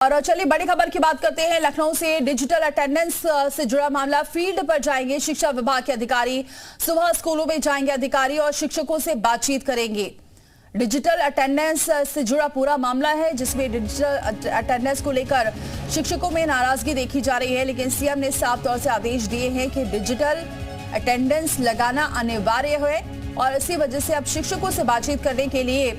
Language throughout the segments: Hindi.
और चलिए बड़ी खबर की बात करते हैं। लखनऊ से डिजिटल अटेंडेंस से जुड़ा मामला। फील्ड पर जाएंगे शिक्षा विभाग के अधिकारी। सुबह स्कूलों में जाएंगे अधिकारी और शिक्षकों से बातचीत करेंगे। डिजिटल अटेंडेंस से जुड़ा पूरा मामला है, जिसमें डिजिटल अटेंडेंस को लेकर शिक्षकों में नाराजगी देखी जा रही है। लेकिन सीएम ने साफ तौर से आदेश दिए हैं कि डिजिटल अटेंडेंस लगाना अनिवार्य है और इसी वजह से अब शिक्षकों से बातचीत करने के लिए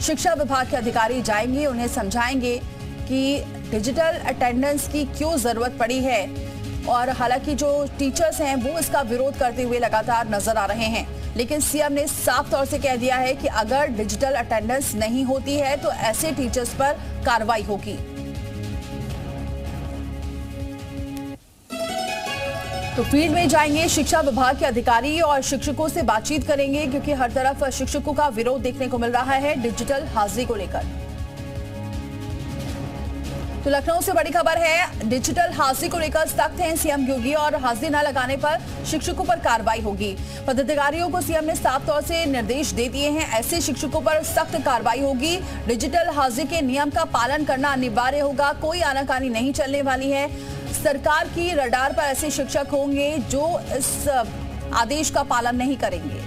शिक्षा विभाग के अधिकारी जाएंगे, उन्हें समझाएंगे कि डिजिटल अटेंडेंस की क्यों जरूरत पड़ी है। और हालांकि जो टीचर्स हैं वो इसका विरोध करते हुए लगातार नजर आ रहे हैं, लेकिन सीएम ने साफ तौर से कह दिया है कि अगर डिजिटल अटेंडेंस नहीं होती है तो ऐसे टीचर्स पर कार्रवाई होगी। तो फील्ड में जाएंगे शिक्षा विभाग के अधिकारी और शिक्षकों से बातचीत करेंगे, क्योंकि हर तरफ शिक्षकों का विरोध देखने को मिल रहा है डिजिटल हाजिरी को लेकर। तो लखनऊ से बड़ी खबर है। डिजिटल हाजिरी को लेकर सख्त हैं सीएम योगी और हाजिरी न लगाने पर शिक्षकों पर कार्रवाई होगी। पदाधिकारियों को सीएम ने साफ तौर से निर्देश दे दिए हैं, ऐसे शिक्षकों पर सख्त कार्रवाई होगी। डिजिटल हाजिरी के नियम का पालन करना अनिवार्य होगा, कोई आनाकानी नहीं चलने वाली है। सरकार की रडार पर ऐसे शिक्षक होंगे जो इस आदेश का पालन नहीं करेंगे।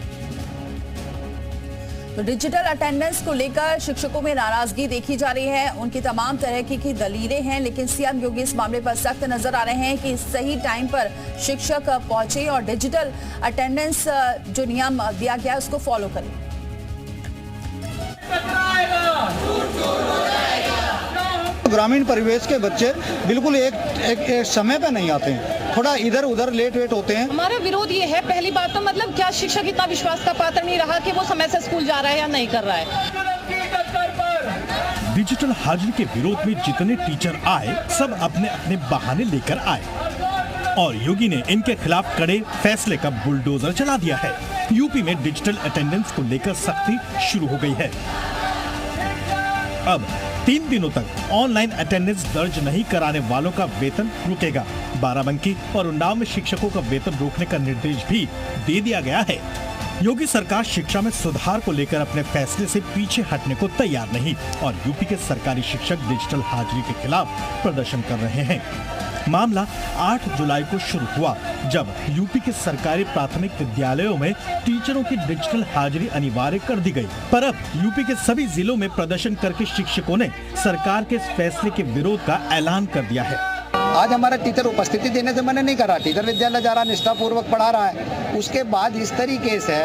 तो डिजिटल अटेंडेंस को लेकर शिक्षकों में नाराजगी देखी जा रही है, उनकी तमाम तरह की दलीलें हैं, लेकिन सीएम योगी इस मामले पर सख्त नजर आ रहे हैं कि सही टाइम पर शिक्षक पहुंचे और डिजिटल अटेंडेंस जो नियम दिया गया उसको फॉलो करें। ग्रामीण परिवेश के बच्चे बिल्कुल एक समय पे नहीं आते हैं, थोड़ा इधर उधर लेट वेट होते हैं। हमारा विरोध ये है, पहली बात तो मतलब क्या शिक्षक इतना विश्वास का पात्र नहीं रहा कि वो समय से स्कूल जा रहा है या नहीं कर रहा है। डिजिटल हाजिरी के विरोध में जितने टीचर आए सब अपने अपने बहाने लेकर आए और योगी ने इनके खिलाफ कड़े फैसले का बुलडोजर चला दिया है। यूपी में डिजिटल अटेंडेंस को लेकर सख्ती शुरू हो गई है। अब 3 दिनों तक ऑनलाइन अटेंडेंस दर्ज नहीं कराने वालों का वेतन रुकेगा। बाराबंकी और उन्नाव में शिक्षकों का वेतन रोकने का निर्देश भी दे दिया गया है। योगी सरकार शिक्षा में सुधार को लेकर अपने फैसले से पीछे हटने को तैयार नहीं और यूपी के सरकारी शिक्षक डिजिटल हाजिरी के खिलाफ प्रदर्शन कर रहे हैं। मामला 8 जुलाई को शुरू हुआ, जब यूपी के सरकारी प्राथमिक विद्यालयों में टीचरों की डिजिटल हाजिरी अनिवार्य कर दी गई। पर अब यूपी के सभी जिलों में प्रदर्शन करके शिक्षकों ने सरकार के इस फैसले के विरोध का ऐलान कर दिया है। आज हमारा टीचर उपस्थिति देने से मना नहीं कर रहा, टीचर विद्यालय जा रहा, निष्ठापूर्वक पढ़ा रहा है। उसके बाद इस तरीके से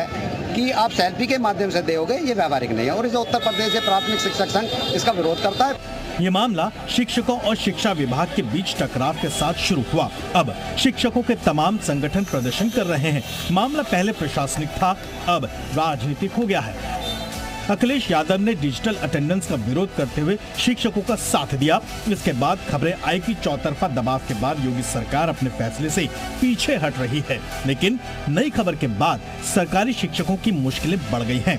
कि आप सेल्फी के माध्यम से दोगे, ये व्यावहारिक नहीं है और इसे उत्तर प्रदेश से प्राथमिक शिक्षक संघ इसका विरोध करता है। ये मामला शिक्षकों और शिक्षा विभाग के बीच टकराव के साथ शुरू हुआ। अब शिक्षकों के तमाम संगठन प्रदर्शन कर रहे हैं। मामला पहले प्रशासनिक था, अब राजनीतिक हो गया है। अखिलेश यादव ने डिजिटल अटेंडेंस का विरोध करते हुए शिक्षकों का साथ दिया। इसके बाद खबरें आई कि चौतरफा दबाव के बाद योगी सरकार अपने फैसले से पीछे हट रही है, लेकिन नई खबर के बाद सरकारी शिक्षकों की मुश्किलें बढ़ गई हैं।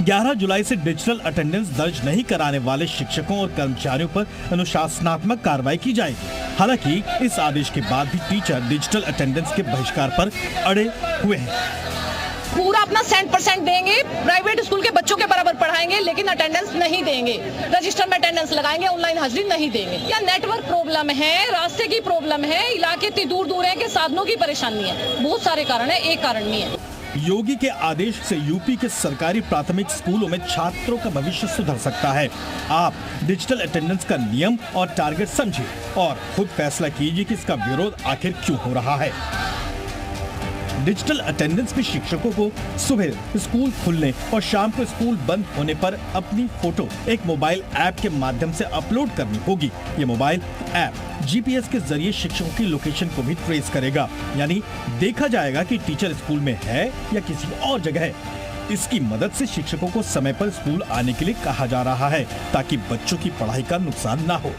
11 जुलाई से डिजिटल अटेंडेंस दर्ज नहीं कराने वाले शिक्षकों और कर्मचारियों पर अनुशासनात्मक कार्रवाई की जाएगी। हालांकि इस आदेश के बाद भी टीचर डिजिटल अटेंडेंस के बहिष्कार पर अड़े हुए हैं। पूरा अपना 100% देंगे, प्राइवेट स्कूल के बच्चों के बराबर पढ़ाएंगे, लेकिन अटेंडेंस नहीं देंगे। रजिस्टर में अटेंडेंस लगाएंगे, ऑनलाइन हाजिरी नहीं देंगे। या नेटवर्क प्रॉब्लम है, रास्ते की प्रॉब्लम है, इलाके इतनी दूर दूर है कि साधनों की परेशानी है। बहुत सारे कारण है, एक कारण नहीं है। योगी के आदेश से यूपी के सरकारी प्राथमिक स्कूलों में छात्रों का भविष्य सुधर सकता है। आप डिजिटल अटेंडेंस का नियम और टारगेट समझिए और खुद फैसला कीजिए कि इसका विरोध आखिर क्यों हो रहा है। डिजिटल अटेंडेंस में शिक्षकों को सुबह स्कूल खुलने और शाम को स्कूल बंद होने पर अपनी फोटो एक मोबाइल ऐप के माध्यम से अपलोड करनी होगी। ये मोबाइल ऐप जीपीएस के जरिए शिक्षकों की लोकेशन को भी ट्रेस करेगा, यानी देखा जाएगा कि टीचर स्कूल में है या किसी और जगह है। इसकी मदद से शिक्षकों को समय पर स्कूल आने के लिए कहा जा रहा है, ताकि बच्चों की पढ़ाई का नुकसान ना हो।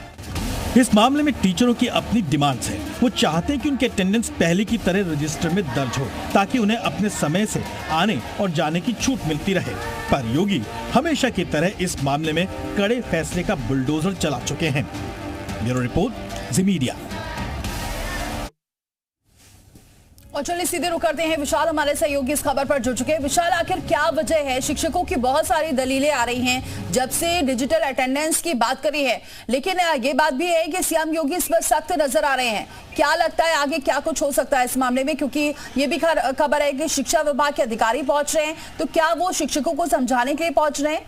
इस मामले में टीचरों की अपनी डिमांड्स हैं। वो चाहते हैं कि उनके अटेंडेंस पहले की तरह रजिस्टर में दर्ज हो, ताकि उन्हें अपने समय से आने और जाने की छूट मिलती रहे। पर योगी हमेशा की तरह इस मामले में कड़े फैसले का बुलडोजर चला चुके हैं। ब्यूरो रिपोर्ट, जी मीडिया। और चलिए सीधे रुक करते हैं। विशाल हमारे सहयोगी इस खबर पर जुड़ चुके हैं। विशाल, आखिर क्या वजह है? शिक्षकों की बहुत सारी दलीलें आ रही हैं जब से डिजिटल अटेंडेंस की बात करी है, लेकिन ये बात भी है कि सीएम योगी इस पर सख्त नजर आ रहे हैं। क्या लगता है आगे क्या कुछ हो सकता है इस मामले में? क्योंकि ये भी खबर है कि शिक्षा विभाग के अधिकारी पहुंच रहे हैं, तो क्या वो शिक्षकों को समझाने के लिए पहुंच रहे हैं?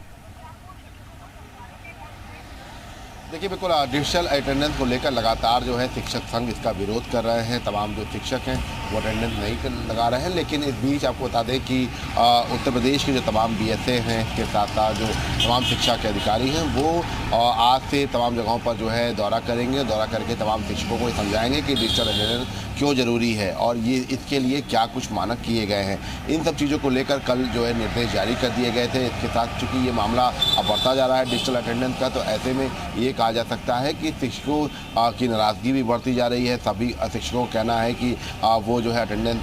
देखिए, बिल्कुल डिजिटल अटेंडेंस को लेकर लगातार जो है शिक्षक संघ इसका विरोध कर रहे हैं। तमाम जो शिक्षक हैं वो अटेंडेंस नहीं लगा रहे हैं, लेकिन इस बीच आपको बता दें कि उत्तर प्रदेश के जो तमाम बीएसए हैं, इसके साथ साथ जो तमाम शिक्षा के अधिकारी हैं वो आज से तमाम जगहों पर जो है दौरा करेंगे। दौरा करके तमाम शिक्षकों को समझाएंगे कि डिजिटल अटेंडेंस क्यों ज़रूरी है और ये इसके लिए क्या कुछ मानक किए गए हैं। इन सब चीज़ों को लेकर कल जो है निर्देश जारी कर दिए गए थे। इसके साथ चूँकि ये मामला अब बढ़ता जा रहा है डिजिटल अटेंडेंस का, तो ऐसे में ये कहा जा सकता है कि शिक्षकों की नाराज़गी भी बढ़ती जा रही है। सभी शिक्षकों का कहना है कि वो जो है अटेंडेंस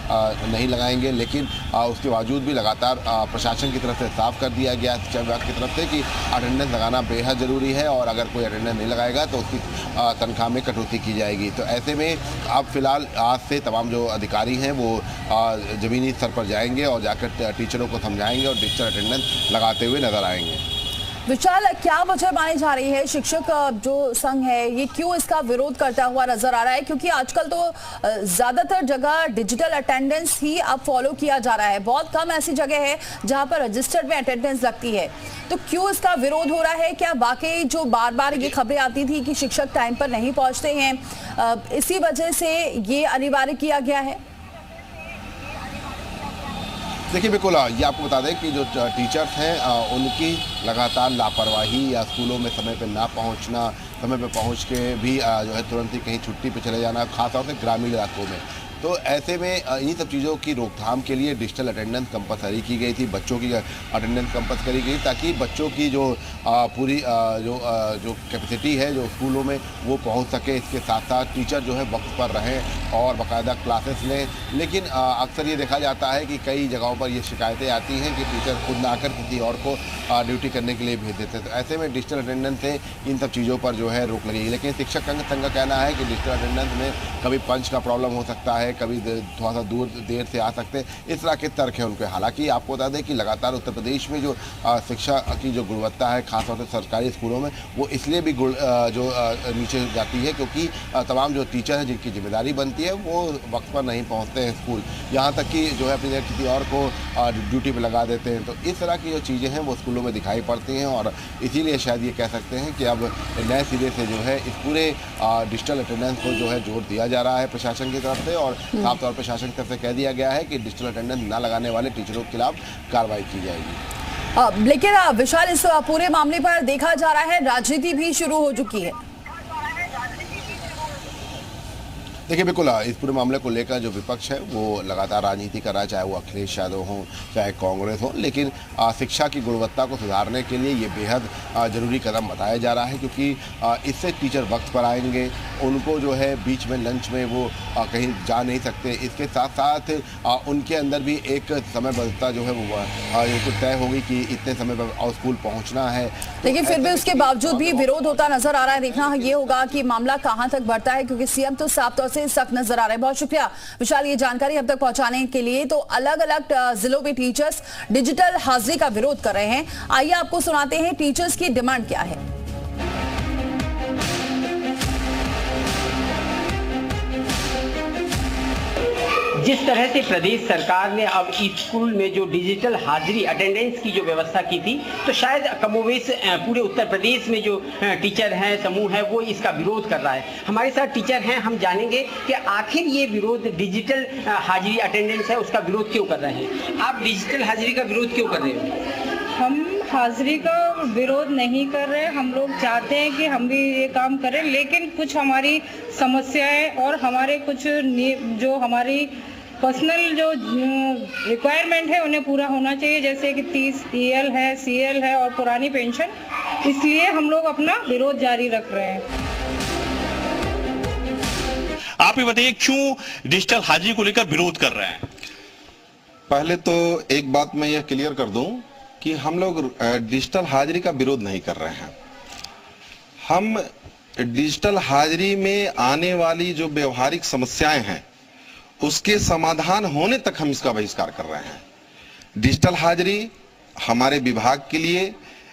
नहीं लगाएंगे, लेकिन उसके बावजूद भी लगातार प्रशासन की तरफ से साफ कर दिया गया शिक्षा विभाग की तरफ से कि अटेंडेंस लगाना बेहद ज़रूरी है और अगर कोई अटेंडेंस नहीं लगाएगा तो उसकी तनख्वाह में कटौती की जाएगी। तो ऐसे में अब फिलहाल आज से तमाम जो अधिकारी हैं वो ज़मीनी स्तर पर जाएंगे और जाकर टीचरों को समझाएंगे और डिजिटल अटेंडेंस लगाते हुए नजर आएंगे। विशाल, क्या वजह मानी जा रही है? शिक्षक जो संघ है ये क्यों इसका विरोध करता हुआ नजर आ रहा है? क्योंकि आजकल तो ज्यादातर जगह डिजिटल अटेंडेंस ही अब फॉलो किया जा रहा है। बहुत कम ऐसी जगह है जहां पर रजिस्टर्ड में अटेंडेंस लगती है, तो क्यों इसका विरोध हो रहा है? क्या वाकई जो बार बार ये खबरें आती थी कि शिक्षक टाइम पर नहीं पहुंचते हैं, इसी वजह से ये अनिवार्य किया गया है? देखिए, बिल्कुल ये आपको बता दें कि जो टीचर्स हैं उनकी लगातार लापरवाही या स्कूलों में समय पर ना पहुंचना, समय पर पहुंच के भी जो है तुरंत ही कहीं छुट्टी पे चले जाना, खासतौर से ग्रामीण इलाकों में। तो ऐसे में इन्हीं सब चीज़ों की रोकथाम के लिए डिजिटल अटेंडेंस कंपलसरी की गई थी। बच्चों की अटेंडेंस कंपलसरी की गई ताकि बच्चों की जो पूरी जो कैपेसिटी है जो स्कूलों में वो पहुंच सके। इसके साथ साथ टीचर जो है वक्त पर रहें और बाकायदा क्लासेस लें। लेकिन अक्सर ये देखा जाता है कि कई जगहों पर ये शिकायतें आती हैं कि टीचर खुद ना आकर किसी और को ड्यूटी करने के लिए भेज देते हैं। तो ऐसे में डिजिटल अटेंडेंस से इन सब चीज़ों पर जो है रोक लगेगी। लेकिन शिक्षक संघ का कहना है कि डिजिटल अटेंडेंस में कभी पंच का प्रॉब्लम हो सकता है, कभी थोड़ा सा देर से आ सकते हैं, इस तरह के तर्क हैं उनके। हालांकि आपको बता दें कि लगातार उत्तर प्रदेश में जो शिक्षा की जो गुणवत्ता है खासतौर से सरकारी स्कूलों में वो इसलिए भी नीचे जाती है क्योंकि तमाम जो टीचर हैं जिनकी जिम्मेदारी बनती है वो वक्त पर नहीं पहुंचते हैं स्कूल, यहाँ तक कि जो है अपनी जगह किसी और को ड्यूटी पर लगा देते हैं। तो इस तरह की जो चीज़ें हैं वो स्कूलों में दिखाई पड़ती हैं और इसीलिए शायद ये कह सकते हैं कि अब नए सिरे से जो है इस पूरे डिजिटल अटेंडेंस को जो है जोर दिया जा रहा है प्रशासन की तरफ से और साफ तौर पर शासन की तरफ से कह दिया गया है कि डिजिटल अटेंडेंस न लगाने वाले टीचरों के खिलाफ कार्रवाई की जाएगी। लेकिन विशाल, इस पूरे मामले पर देखा जा रहा है राजनीति भी शुरू हो चुकी है। देखिए, बिल्कुल इस पूरे मामले को लेकर जो विपक्ष है वो लगातार राजनीति कर रहा है, चाहे वो अखिलेश यादव हों चाहे कांग्रेस हो। लेकिन शिक्षा की गुणवत्ता को सुधारने के लिए ये बेहद ज़रूरी कदम बताया जा रहा है क्योंकि इससे टीचर वक्त पर आएंगे, उनको जो है बीच में लंच में वो कहीं जा नहीं सकते। इसके साथ साथ उनके अंदर भी एक समयबद्धता जो है वो तय होगी कि इतने समय पर स्कूल पहुँचना है। लेकिन फिर भी उसके बावजूद भी विरोध होता नजर आ रहा है। देखना ये होगा कि मामला कहां तक बढ़ता है, क्योंकि सीएम तो साफ तौर से सख्त नजर आ रहे हैं। बहुत शुक्रिया विशाल ये जानकारी अब तक पहुंचाने के लिए। तो अलग अलग जिलों में टीचर्स डिजिटल हाजिरी का विरोध कर रहे हैं। आइए आपको सुनाते हैं टीचर्स की डिमांड क्या है। जिस तरह से प्रदेश सरकार ने अब स्कूल में जो डिजिटल हाजिरी अटेंडेंस की जो व्यवस्था की थी, तो शायद कमोवेश पूरे उत्तर प्रदेश में जो टीचर हैं समूह है वो इसका विरोध कर रहा है। हमारे साथ टीचर हैं, हम जानेंगे कि आखिर ये विरोध डिजिटल हाजिरी अटेंडेंस है उसका विरोध क्यों कर रहे हैं। आप डिजिटल हाजिरी का विरोध क्यों कर रहे हो? हम हाजिरी का विरोध नहीं कर रहे। हम लोग चाहते हैं कि हम भी ये काम करें, लेकिन कुछ हमारी समस्याएं और हमारे कुछ जो हमारी पर्सनल जो रिक्वायरमेंट है उन्हें पूरा होना चाहिए, जैसे कि 30 EL है, CL है और पुरानी पेंशन। इसलिए हम लोग अपना विरोध जारी रख रहे हैं। आप ये बताइए क्यों डिजिटल हाजिरी को लेकर विरोध कर रहे हैं? पहले तो एक बात मैं यह क्लियर कर दूं कि हम लोग डिजिटल हाजिरी का विरोध नहीं कर रहे हैं। हम डिजिटल हाजिरी में आने वाली जो व्यवहारिक समस्याएं हैं उसके समाधान होने तक हम इसका बहिष्कार कर रहे हैं। डिजिटल हाजिरी हमारे विभाग के लिए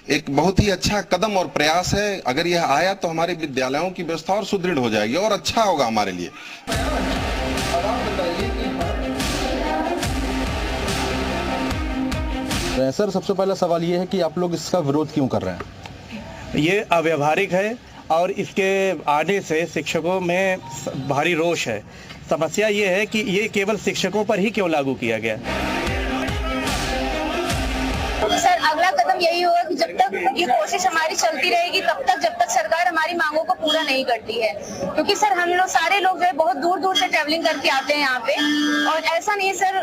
एक बहुत ही अच्छा कदम और प्रयास है। अगर यह आया तो हमारे विद्यालयों की व्यवस्था और सुदृढ़ हो जाएगी और अच्छा होगा हमारे लिए। सर, सबसे पहला सवाल ये है कि आप लोग इसका विरोध क्यों कर रहे हैं? ये अव्यवहारिक है और इसके आने से शिक्षकों में भारी रोष है। समस्या ये है कि ये केवल शिक्षकों पर ही क्यों लागू किया गया। सर, अगला कदम यही होगा कि जब तक ये कोशिश हमारी चलती रहेगी तब तक, जब तक सरकार हमारी मांगों को पूरा नहीं करती है। क्योंकि सर हम लोग सारे लोग जो है बहुत दूर दूर से ट्रैवलिंग करके आते हैं यहाँ पे, और ऐसा नहीं है सर,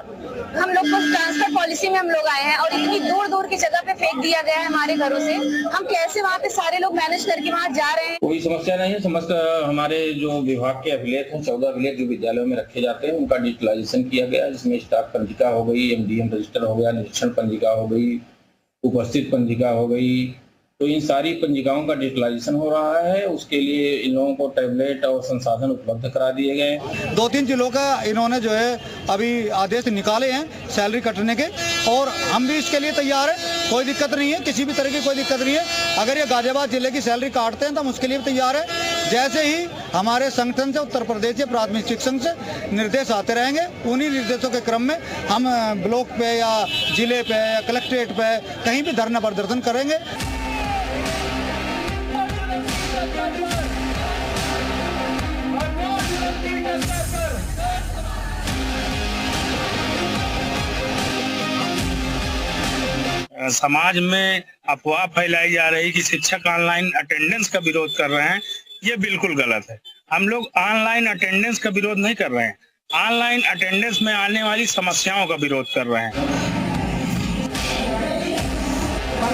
हम लोग को ट्रांसफर पॉलिसी में हम लोग आए हैं और इतनी दूर दूर की जगह पे फेंक दिया गया है हमारे घरों से। हम कैसे वहाँ पे सारे लोग मैनेज करके वहाँ जा रहे हैं? कोई समस्या नहीं है। समस्त हमारे जो विभाग के अभिलेख हैं, 14 अभिलेख जो विद्यालयों में रखे जाते हैं, उनका डिजिटलाइजेशन किया गया, जिसमें स्टाफ पंजिका हो गई, MDM रजिस्टर हो गया, निरीक्षण पंजिका हो गई, उपस्थित पंजिका हो गई। तो इन सारी पंजिकाओं का डिजिटलाइजेशन हो रहा है। उसके लिए इन लोगों को टैबलेट और संसाधन उपलब्ध करा दिए गए। 2-3 जिलों का इन्होंने जो है अभी आदेश निकाले हैं सैलरी कटने के, और हम भी इसके लिए तैयार हैं। कोई दिक्कत नहीं है, किसी भी तरह की कोई दिक्कत नहीं है। अगर ये गाजियाबाद जिले की सैलरी काटते हैं तो हम उसके लिए भी तैयार है। जैसे ही हमारे संगठन से, उत्तर प्रदेश के प्राथमिक शिक्षण से निर्देश आते रहेंगे, उन्हीं निर्देशों के क्रम में हम ब्लॉक पे या जिले पे या कलेक्ट्रेट पे कहीं भी धरना प्रदर्शन करेंगे। समाज में अफवाह फैलाई जा रही कि शिक्षक ऑनलाइन अटेंडेंस का विरोध कर रहे हैं, ये बिल्कुल गलत है। हम लोग ऑनलाइन अटेंडेंस का विरोध नहीं कर रहे हैं, ऑनलाइन अटेंडेंस में आने वाली समस्याओं का विरोध कर रहे हैं।